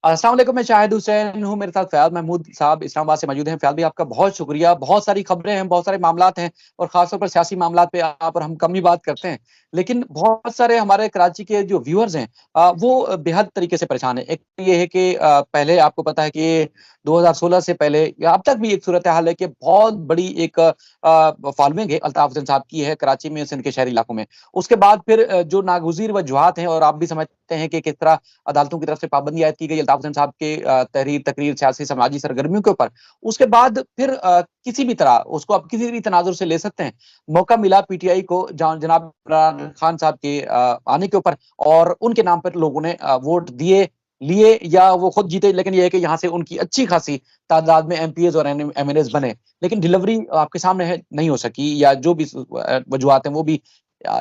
अस्सलाम वालेकुम, मैं शाहिद हुसैन हूँ। मेरे साथ फ़याज़ महमूद साहब इस्लामाबाद से मौजूद हैं। फ़याज़ भाई, आपका बहुत शुक्रिया। बहुत सारी खबरें हैं, बहुत सारे मामलात हैं और ख़ासतौर पर सियासी मामलात पे यहाँ पर हम कम ही बात करते हैं। लेकिन बहुत सारे हमारे कराची के जो व्यूअर्स हैं वो बेहद तरीके से परेशान हैं। एक तो ये है कि पहले आपको पता है कि 2016 से पहले या अब तक भी एक सूरत-ए-हाल है कि बहुत बड़ी एक फ़ॉलोइंग है अल्ताफ़ हुसैन साहब की है कराची में, सिंध के शहरी इलाकों में। उसके बाद फिर जो नागुज़ीर वजूहात हैं और आप भी समझते हैं कि किस तरह अदालतों की तरफ से पाबंदी आयद की गई अल्ताफ हुसैन साहब के तहरीर, तकरीर, सियासी, समाजी सरगर्मियों के ऊपर। उसके बाद फिर किसी भी तरह उसको आप किसी भी तनाजुर से ले सकते हैं। मौका मिला पीटीआई को जनाब इमरान खान साहब के आने के ऊपर और उनके नाम पर लोगों ने वोट दिए, लिए या वो खुद जीते, लेकिन ये है कि यहाँ से उनकी अच्छी खासी तादाद में एमपीएस और एमएनएस बने। लेकिन डिलीवरी आपके सामने है नहीं हो सकी या जो भी वजूहात हैं वो भी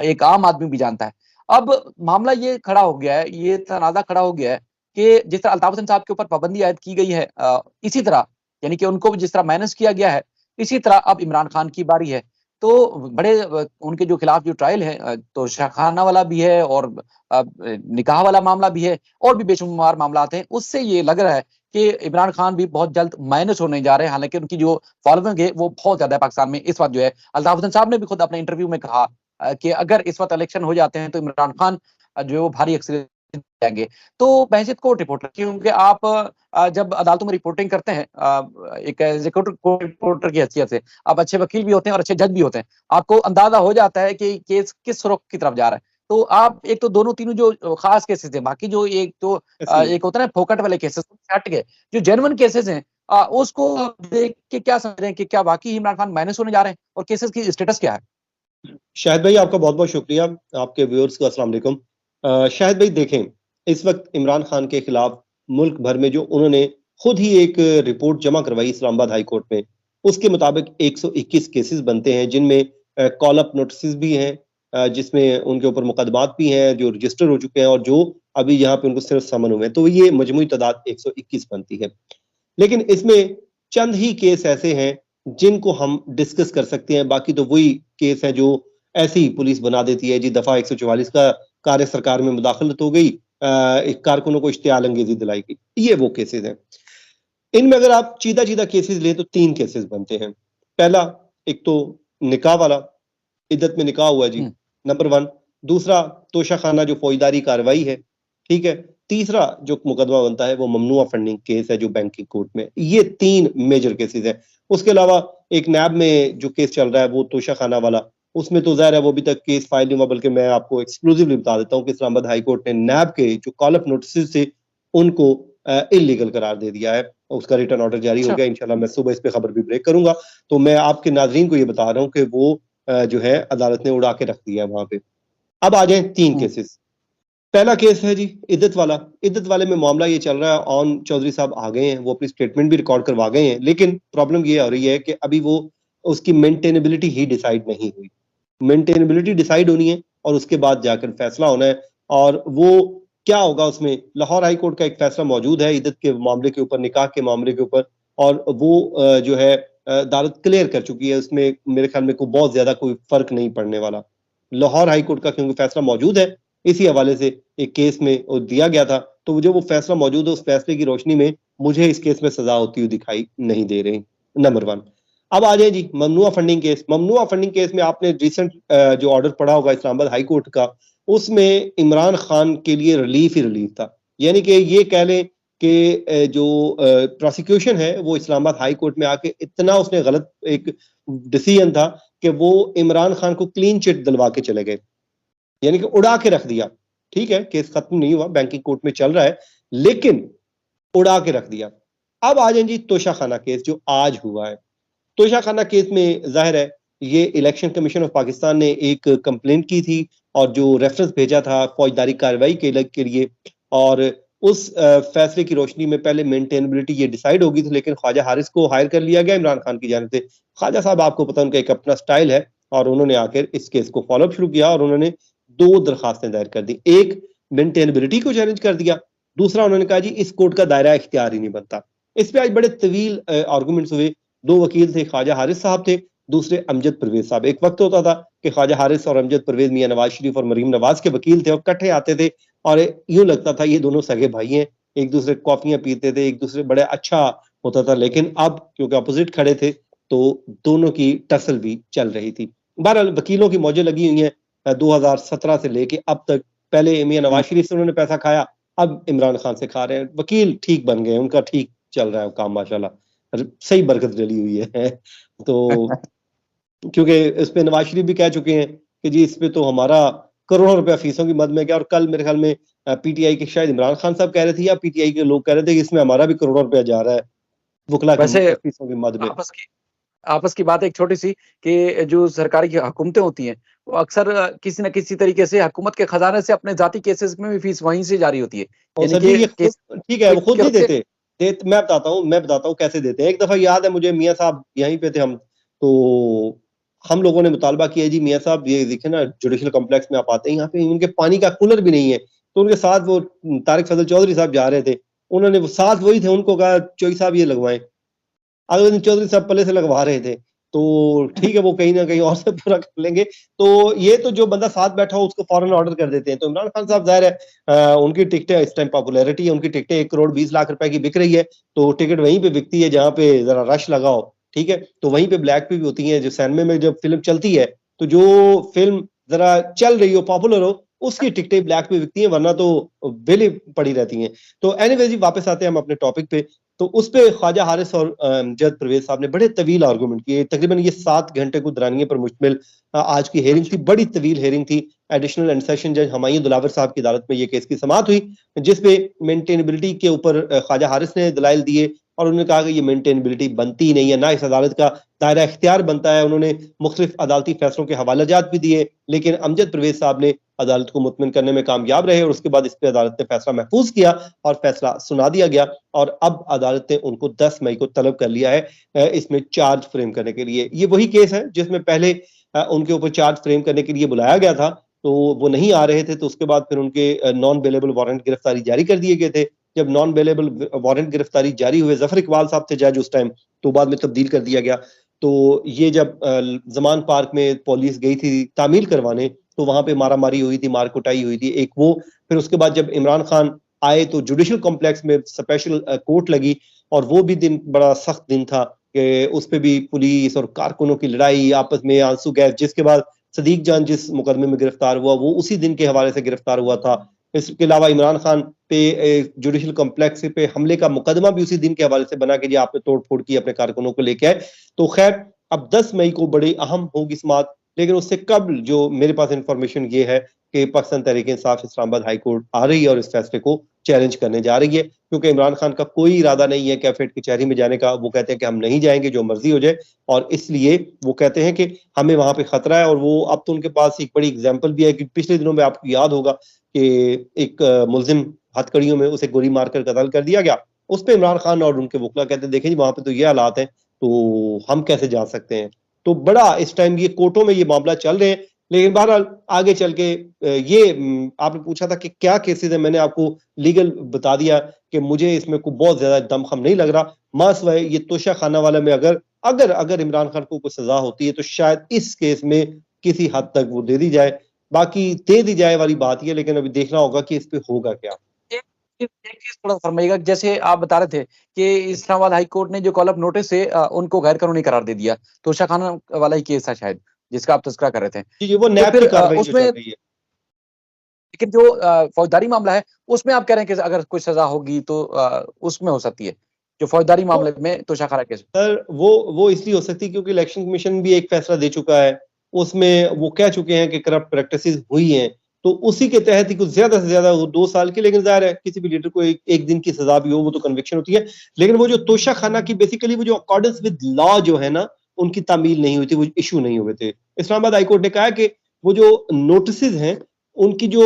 एक आम आदमी भी जानता है। अब मामला ये खड़ा हो गया है, ये तनाज़ा खड़ा हो गया है कि जिस तरह अल्ताफ हुसैन साहब के ऊपर पाबंदी आयद की गई है इसी तरह यानी कि उनको भी जिस तरह माइनस किया गया है, इसी तरह अब इमरान खान की बारी है। तो बड़े उनके जो खिलाफ जो ट्रायल है तो शाखाना वाला भी है और निकाह वाला मामला भी है और भी बेशुमार मामलात हैं। उससे ये लग रहा है कि इमरान खान भी बहुत जल्द माइनस होने जा रहे हैं। हालाँकि उनकी जो फॉलोइंग है वो बहुत ज़्यादा है पाकिस्तान में इस वक़्त जो है। अल्ताफ हुसैन साहब ने भी खुद अपने इंटरव्यू में कहा कि अगर इस वक़्त इलेक्शन हो जाते हैं तो इमरान खान जो है वो भारी अक्सरियत जाएँगे। तो बहैसियत कोर्ट रिपोर्टर क्योंकि आप जब अदालतों में रिपोर्टिंग करते हैं एक एग्ज़ीक्यूटिव कोर्ट रिपोर्टर की हैसियत से, आप अच्छे वकील भी होते हैं और अच्छे जज भी होते हैं। आपको अंदाज़ा हो जाता है कि केस किस रुख की तरफ जा रहा है। तो आप एक तो दोनों तीनों जो ख़ास केसेज़ हैं, बाकी जो एक तो जी। एक होता है ना फोकट वाले केसेज़ हट गए। जो जेन्युइन केसेज़ हैं उसको आप देख के क्या समझ रहे हैं कि क्या वाक़ई इमरान खान माइनस होने जा रहे हैं और केसेज़ की स्टेटस क्या है? शाहिद भाई, आपका बहुत-बहुत शुक्रिया। आपके व्यूअर्स को अस्सलाम वालेकुम। शाहिद भाई देखें, इस वक़्त इमरान खान के खिलाफ मुल्क भर में जो उन्होंने खुद ही एक रिपोर्ट जमा करवाई इस्लामाबाद हाई कोर्ट में, उसके मुताबिक 121 केसेस बनते हैं जिनमें कॉल अप नोटिसेस भी हैं, जिसमें उनके ऊपर मुकदमात भी हैं जो रजिस्टर हो चुके हैं और जो अभी यहाँ पे उनको सिर्फ समन हुए हैं। तो ये मजमूई तादाद 121 बनती है। लेकिन इसमें चंद ही केस ऐसे हैं जिनको हम डिस्कस कर सकते हैं, बाकी तो वही केस है जो ऐसे ही पुलिस बना देती है जी। दफा 144 का कार्य सरकार में मुदाखलत हो गई, एक कारकुनों को इश्तियाल अंगेजी दिलाई गई, ये वो केसेस हैं। इनमें अगर आप चीदा चीदा केसेस लें तो 3 केसेस बनते हैं। पहला, एक तो निकाह वाला, इद्दत में निकाह हुआ जी, हुँ। नंबर 1। दूसरा, तोशाखाना जो फौजदारी कार्रवाई है, ठीक है। तीसरा जो मुकदमा बनता है वो ममनुआ फंडिंग केस है जो बैंकिंग कोर्ट में। ये 3 मेजर केसेस हैं। उसके अलावा एक नैब में जो केस चल रहा है वो तोशाखाना वाला, उसमें तो ज़ाहिर है वो अभी तक केस फाइल नहीं हुआ, बल्कि मैं आपको एक्सक्लूसिवली बता देता हूँ कि इस्लामाबाद हाई कोर्ट ने नैब के जो कॉल अप नोटिसेस थे उनको इल्लीगल करार दे दिया है। उसका रिटर्न ऑर्डर जारी हो अच्छा। गया। इंशाल्लाह मैं सुबह इस पे खबर भी ब्रेक करूँगा। तो मैं आपके नाज़रीन को ये बता रहा हूँ कि वो जो है अदालत ने उड़ा के रख दिया है वहाँ पे। अब आ जाएँ 3 हुँ। केसेस। पहला केस है जी इद्दत वाला। इद्दत वाले में मामला ये चल रहा है, ऑन चौधरी साहब आ गए हैं, वो अपनी स्टेटमेंट भी रिकॉर्ड करवा गए हैं, लेकिन प्रॉब्लम ये हो रही है कि अभी वो उसकी मेंटेनेबिलिटी ही डिसाइड नहीं हुई। मेंटेनेबिलिटी डिसाइड होनी है और उसके बाद जाकर फैसला होना है। और वो क्या होगा उसमें, लाहौर हाई कोर्ट का एक फैसला मौजूद है इद्दत के मामले के ऊपर, निकाह के मामले के ऊपर, और वो जो है अदालत क्लियर कर चुकी है। उसमें मेरे ख्याल में कोई बहुत ज्यादा कोई फर्क नहीं पड़ने वाला। लाहौर हाई कोर्ट का क्योंकि फैसला मौजूद है, इसी हवाले से एक केस में वो दिया गया था, तो जो वो फैसला मौजूद है उस फैसले की रोशनी में मुझे इस केस में सजा होती हुई दिखाई नहीं दे रही, नंबर 1। अब आ जाए जी ममनुआ फंडिंग केस। ममनुआ फंडिंग केस में आपने रिसेंट जो ऑर्डर पढ़ा होगा इस्लामाबाद हाई कोर्ट का, उसमें इमरान खान के लिए रिलीफ ही रिलीफ था। यानी कि ये कह लें कि जो प्रोसिक्यूशन है वो इस्लामाबाद हाई कोर्ट में आके इतना उसने गलत एक डिसीजन था कि वो इमरान खान को क्लीन चिट दिलवा के चले गए, यानी कि उड़ा के रख दिया। ठीक है, केस खत्म नहीं हुआ, बैंकिंग कोर्ट में चल रहा है, लेकिन उड़ा के रख दिया। अब आ जाए जी तोशाखाना केस जो आज हुआ है। तोशाखाना केस में जाहिर है ये इलेक्शन कमीशन ऑफ पाकिस्तान ने एक कंप्लेंट की थी और जो रेफरेंस भेजा था फौजदारी कार्रवाई के लिए, और उस फैसले की रोशनी में पहले मेंटेनेबिलिटी ये डिसाइड होगी थी, लेकिन ख्वाजा हारिस को हायर कर लिया गया इमरान खान की जानिब से। ख्वाजा साहब आपको पता उनका एक अपना स्टाइल है, और उन्होंने आकर इस केस को फॉलोअप शुरू किया और उन्होंने 2 दरखास्तें दायर कर दी। एक, मेंटेनेबिलिटी को चैलेंज कर दिया। दूसरा, उन्होंने कहा जी इस कोर्ट का दायरा इख्तियार ही नहीं बनता। इस पे आज बड़े तवील आर्गूमेंट्स हुए। 2 वकील थे, ख्वाजा हारिस साहब थे, दूसरे अमजद परवेज साहब। एक वक्त होता था कि ख्वाजा हारिस और अमजद परवेज मियां नवाज शरीफ और मरीम नवाज के वकील थे और इकट्ठे आते थे और यूं लगता था ये दोनों सगे भाई हैं, एक दूसरे कॉफियां पीते थे, एक दूसरे बड़े अच्छा होता था। लेकिन अब क्योंकि अपोजिट खड़े थे तो दोनों की टसल भी चल रही थी। बहरहाल वकीलों की मौजें लगी हुई हैं 2017 से लेके अब तक। पहले मियां नवाज शरीफ से उन्होंने पैसा खाया, अब इमरान खान से खा रहे हैं। वकील ठीक बन गए, उनका ठीक चल रहा है काम माशाल्लाह, सही बरकत डली हुई है। तो क्योंकि इस पे नवाज शरीफ भी कह चुके हैं कि जी इस पे तो हमारा करोड़ों रुपया फीसों की मद में गया। और कल मेरे ख्याल में पीटीआई के शायद इमरान खान साहब कह रहे थे या पीटीआई के लोग कह रहे थे कि इसमें हमारा भी करोड़ों रुपया जा रहा है वकला की वैसे फीसों की मद में। आपस की बात एक छोटी सी कि जो सरकारी की हुकूमतें होती हैं वो अक्सर किसी न किसी तरीके से हुकूमत के खजाने से अपने जाती केसेस में भी फीस वहीं से जारी होती है। और यानी सर जी कि ये खुद केस ठीक है, वो खुद नहीं करते देते। मैं बताता हूँ कैसे देते हैं। एक दफा याद है मुझे, मियाँ साहब यहीं पे थे हम, तो हम लोगों ने मुतालबा किया जी मियाँ साहब ये देखिए ना जुडिशल कॉम्प्लेक्स में आप आते हैं, यहाँ पे उनके पानी का कूलर भी नहीं है। तो उनके साथ वो तारिक फजल चौधरी साहब जा रहे थे, उन्होंने वो साथ वही थे, उनको कहा चौधरी साहब ये लगवाएं। अगले दिन चौधरी साहब पल्ले से लगवा रहे थे। तो ठीक है वो कहीं ना कहीं और से पूरा कर लेंगे। तो ये तो जो बंदा साथ बैठा हो उसको फौरन ऑर्डर कर देते हैं। तो इमरान खान साहब जाहिर है उनकी टिकटें इस टाइम पॉपुलैरिटी है, उनकी टिकटें 1 करोड़ 20 लाख रुपए की बिक रही है। तो टिकट वहीं पे बिकती है जहां पे जरा रश लगा हो, ठीक है। तो वहीं पे ब्लैक पे भी होती है। जो सिनेमा में जब फिल्म चलती है तो जो फिल्म जरा चल रही हो, पॉपुलर हो, उसकी टिकटें ब्लैक पे बिकती हैं, वरना तो बिल पड़ी रहती हैं। तो एनीवे जी वापस आते हैं हम अपने टॉपिक पे। तो उस पे ख्वाजा हारिस और जज परवेज साहब ने बड़े तवील आर्गूमेंट किए। तकरीबन ये 7 घंटे को दरानिए पर मुश्तमिल आज की हेयरिंग थी, बड़ी तवील हेयरिंग थी। एडिशनल एंड सेशन जज हमायूं दुलावर साहब की अदालत में ये केस की समाअत हुई, जिसपे मेंटेनेबिलिटी के ऊपर ख्वाजा हारिस ने दलाइल दिए और उन्होंने कहा कि ये मेंटेनेबिलिटी बनती ही नहीं है, ना इस अदालत का दायरा इख्तियार बनता है। उन्होंने मुख्तलिफ अदालती फैसलों के हवालाजात भी दिए, लेकिन अमजद परवेज साहब ने अदालत को मुतमिन करने में कामयाब रहे और उसके बाद इस पर अदालत ने फैसला महफूज किया और फैसला सुना दिया गया। और अब अदालत ने उनको 10 मई को तलब कर लिया है इसमें चार्ज फ्रेम करने के लिए। ये वही केस है जिसमें पहले उनके ऊपर चार्ज फ्रेम करने के लिए बुलाया गया था, तो वो नहीं आ रहे थे। तो उसके बाद फिर उनके नॉन बेलेबल वारंट गिरफ्तारी जारी कर दिए गए थे। जब नॉन बेलेबल वारंट गिरफ्तारी जारी हुए, जफर इकबाल साहब थे जज उस टाइम, तो बाद में तब्दील कर दिया गया। तो ये जब जमान पार्क में पुलिस गई थी तामील करवाने, तो वहां पे मारा मारी हुई थी, मार कुटाई हुई थी एक वो। फिर उसके बाद जब इमरान खान आए तो जुडिशल कॉम्प्लेक्स में स्पेशल कोर्ट लगी, और वो भी दिन बड़ा सख्त दिन था कि उस पर भी पुलिस और कारकुनों की लड़ाई, आपस में आंसू गैस। जिसके बाद सदीक जान जिस मुकदमे में गिरफ्तार हुआ वो उसी दिन के हवाले से गिरफ्तार हुआ था। इसके अलावा इमरान खान पे जुडिशल कॉम्प्लेक्स पे हमले का मुकदमा भी उसी दिन के हवाले से बना कि जी आपने तोड़ फोड़ की अपने कारकुनों को लेके आए। तो खैर अब 10 मई को बड़ी अहम होगी समाअत, लेकिन उससे कबल जो मेरे पास इंफॉर्मेशन ये है कि पाकिस्तान तहरीक इंसाफ इस्लामाबाद हाई कोर्ट आ रही है और इस फैसले को चैलेंज करने जा रही है, क्योंकि इमरान खान का कोई इरादा नहीं है कैफेट कचहरी में जाने का। वो कहते हैं कि हम नहीं जाएंगे, जो मर्जी हो जाए। और इसलिए वो कहते हैं कि हमें वहां पे खतरा है। और वो अब तो उनके पास एक बड़ी एग्जाम्पल भी है कि पिछले दिनों में आपको याद होगा कि एक मुलजिम हथकड़ियों में उसे गोली मारकर कत्ल कर दिया गया। उस पर इमरान खान और उनके वकला कहते हैं देखें जी वहां पे तो ये हालात हैं, तो हम कैसे जा सकते हैं। तो बड़ा इस टाइम ये कोर्टों में ये मामला चल रहे हैं। लेकिन बहरहाल आगे चल के ये आपने पूछा था कि क्या केसेस है, मैंने आपको लीगल बता दिया कि मुझे इसमें कोई बहुत ज्यादा दमखम नहीं लग रहा। मासवाए ये तोशा खाना वाला में अगर अगर अगर इमरान खान को कोई सजा होती है तो शायद इस केस में किसी हद तक वो दे दी जाए, बाकी दे दी जाए वाली बात ही है। लेकिन अभी देखना होगा कि इस पे होगा क्या। एक चीज थोड़ा फरमाइएगा, जैसे आप बता रहे थे कि इस्लामाबाद हाई कोर्ट ने जो कॉल ऑफ नोटिस से उनको गैर कानूनी करार दे दिया, तोशा खाना वाला ही केस था शायद जिसका आप तस्करा कर रहे थे। जी वो तो नैब फिर की कार्रवाई जो उसमें चल रही है। लेकिन जो फौजदारी मामला है उसमें आप कह रहे हैं कि अगर कोई सजा होगी तो उसमें हो सकती है, जो फौजदारी मामले में तोशा खाना केस। सर वो इसलिए हो सकती है क्योंकि इलेक्शन कमीशन भी एक फैसला दे चुका है, उसमें वो कह चुके हैं कि करप्ट प्रैक्टिसेस हुई हैं। तो उसी के तहत ही कुछ ज्यादा से ज्यादा 2 साल की, लेकिन जाहिर है किसी भी लीडर को एक दिन की सजा भी हो वो तो कन्विक्शन होती है। लेकिन वो जो तोशा खाना की बेसिकली वो जो अकॉर्डेंस विद लॉ जो है ना, उनकी तामील नहीं हुई थी, वो इशू नहीं हुए थे। इस्लामाबाद हाईकोर्ट ने कहा कि वो जो नोटिस हैं उनकी जो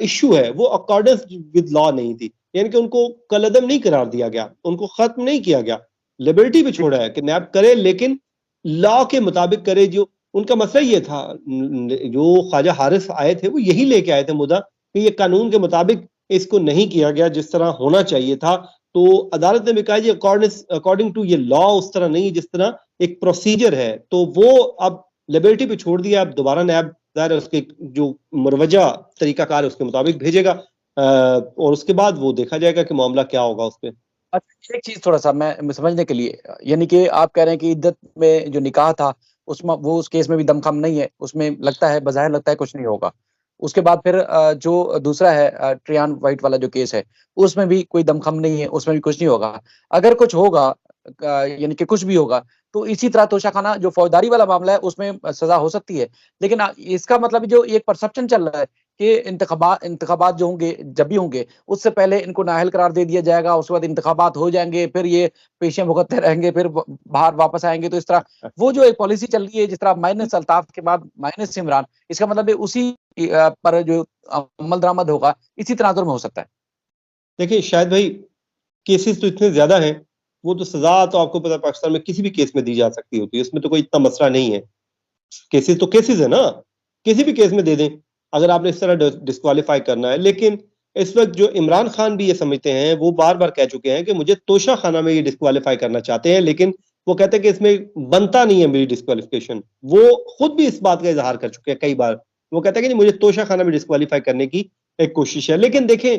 इशू है वो अकॉर्डेंस विद लॉ नहीं थी, यानी कि उनको कलअदम नहीं करार दिया गया, उनको खत्म नहीं किया गया, लिबर्टी पे छोड़ा है कि नैब करे लेकिन लॉ के मुताबिक करे। जो उनका मसला ये था, जो ख्वाजा हारिस आए थे वो यही लेके आए थे मुद्दा कि ये कानून के मुताबिक इसको नहीं किया गया जिस तरह होना चाहिए था। तो अदालत ने भी कहा जी अकॉर्डिंग टू ये लॉ उस तरह नहीं, जिस तरह एक प्रोसीजर है। तो वो अब लिबर्टी पे छोड़ दिया। अब दोबारा नैब उसके जो मुरवजा तरीकाकार है उसके मुताबिक भेजेगा। और उसके बाद वो देखा जाएगा कि मामला क्या होगा उस पे। अच्छा, एक चीज थोड़ा सा मैं समझने के लिए, यानी कि आप कह रहे हैं कि इद्दत में जो निकाह था उसमें वो उस केस में भी दमखम नहीं है, उसमें लगता है बज़ाहिर लगता है कुछ नहीं होगा। उसके बाद फिर जो दूसरा है ट्रियान वाइट वाला जो केस है, उसमें भी कोई दमखम नहीं है, उसमें भी कुछ नहीं होगा। अगर कुछ होगा यानी कि कुछ भी होगा, तो इसी तरह तोशाखाना जो फौजदारी वाला मामला है उसमें सज़ा हो सकती है। लेकिन इसका मतलब जो एक परसेप्शन चल रहा है कि इंतखाबात जो होंगे, जब भी होंगे, उससे पहले इनको नाअहल करार दे दिया जाएगा, उसके बाद इंतखाबात हो जाएँगे, फिर ये पेशियाँ भुगतते रहेंगे, फिर बाहर वापस आएँगे। तो इस तरह वो जो एक पॉलिसी चल रही है, जिस तरह माइनस अल्ताफ के बाद माइनस इमरान, इसका मतलब है उसी पर जो अमल दरामद होगा, इसी तनाजुर में हो सकता है। देखिए शायद भाई केसेस तो इतने ज्यादा हैं, वो तो सजा तो आपको पता है पाकिस्तान में किसी भी केस में दी जा सकती होती है, उसमें तो कोई इतना मसला नहीं है। केसेस तो केसेस है ना, किसी भी केस में दे दें अगर आपने इस तरह डिस्क्वालीफाई करना है। लेकिन इस वक्त जो इमरान खान भी ये समझते हैं, वो बार बार कह चुके हैं कि मुझे तोशा खाना में ये डिस्क्वालीफाई करना चाहते हैं, लेकिन वो कहते हैं कि इसमें बनता नहीं है मेरी डिस्क्वालिफिकेशन। वो खुद भी इस बात का इजहार कर चुके हैं कई बार। वो कहते हैं कि मुझे तोशा खाना में डिस्क्वालीफाई करने की एक कोशिश है। लेकिन देखें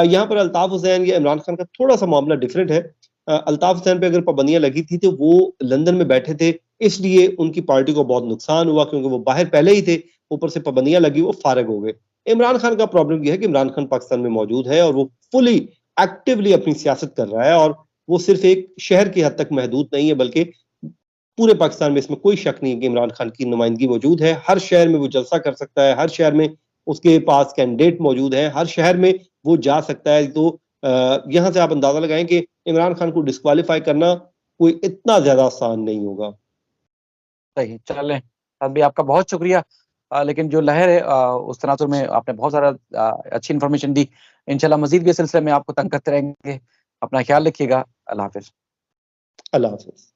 यहाँ पर अल्ताफ हुसैन या इमरान खान का थोड़ा सा मामला डिफरेंट है। अल्ताफ हुसैन पे अगर पाबंदियां लगी थी तो वो लंदन में बैठे थे, इसलिए उनकी पार्टी को बहुत नुकसान हुआ क्योंकि वो बाहर पहले ही थे, ऊपर से पाबंदियां लगी, वो फारग हो गए। इमरान खान का प्रॉब्लम यह है कि इमरान खान पाकिस्तान में मौजूद है और वो फुली एक्टिवली अपनी सियासत कर रहा है, और वो सिर्फ एक शहर की हद तक महदूद नहीं है, बल्कि पूरे पाकिस्तान में इसमें कोई शक नहीं है कि इमरान खान की नुमाइंदगी मौजूद है। हर शहर में वो जलसा कर सकता है, हर शहर में उसके पास कैंडिडेट मौजूद है, हर शहर में वो जा सकता है। तो यहां से आप अंदाजा लगाएं कि इमरान खान को डिस्क्वालीफाई करना कोई इतना ज्यादा आसान नहीं होगा। सही, चलें, अभी आपका बहुत शुक्रिया। लेकिन जो लहर है उस तनाजुर में आपने बहुत सारा अच्छी इन्फॉर्मेशन दी। इंशाल्लाह मज़ीद भी इस सिलसिले में आपको तंग करते रहेंगे। अपना ख्याल रखिएगा। अल्लाह हाफ़िज़। अल्लाह हाफिज।